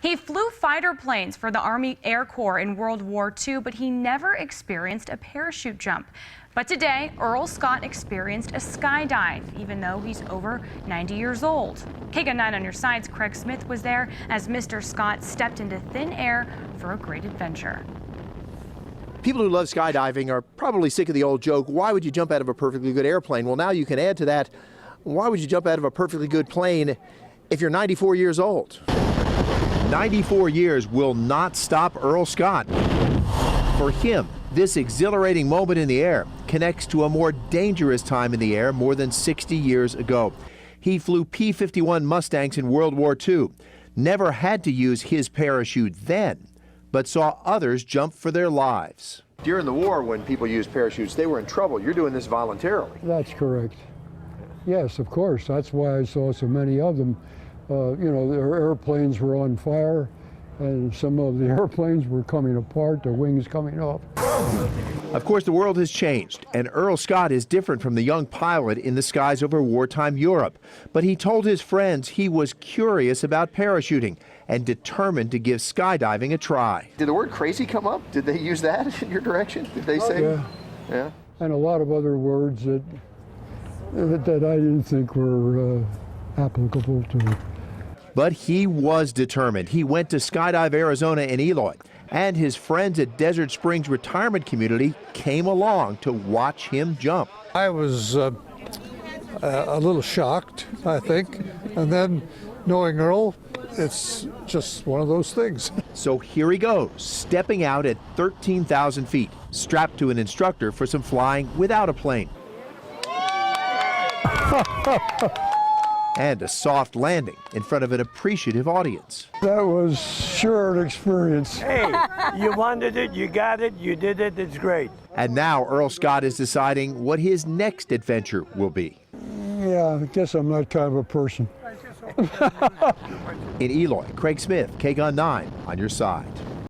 He flew fighter planes for the Army Air Corps in World War II, but he never experienced a parachute jump. But today, Earl Scott experienced a skydive, even though he's over 90 years old. KGUN-9 on your side's Craig Smith was there as Mr. Scott stepped into thin air for a great adventure. People who love skydiving are probably sick of the old joke, why would you jump out of a perfectly good airplane? Well, now you can add to that, why would you jump out of a perfectly good plane if you're 94 years old? 94 years will not stop Earl Scott. For him, this exhilarating moment in the air connects to a more dangerous time in the air more than 60 years ago. He flew P-51 Mustangs in World War II, never had to use his parachute then, but saw others jump for their lives. During the war, when people used parachutes, they were in trouble. You're doing this voluntarily. That's correct. Yes, of course. That's why I saw so many of them. Their airplanes were on fire, and some of the airplanes were coming apart, the wings coming off. Of course, the world has changed, and Earl Scott is different from the young pilot in the skies over wartime Europe. But he told his friends he was curious about parachuting and determined to give skydiving a try. Did the word crazy come up? Did they use that in your direction? Did they say? Yeah. Yeah. And a lot of other words that I didn't think were applicable to. But he was determined. He went to Skydive Arizona in Eloy, and his friends at Desert Springs Retirement Community came along to watch him jump. I was a little shocked, I think, and then knowing Earl, it's just one of those things. So here he goes, stepping out at 13,000 feet, strapped to an instructor for some flying without a plane. And a soft landing in front of an appreciative audience. That was sure an experience. Hey, you wanted it, you got it, you did it, it's great. And now Earl Scott is deciding what his next adventure will be. Yeah, I guess I'm that kind of a person. In Eloy, Craig Smith, KGUN-9 on your side.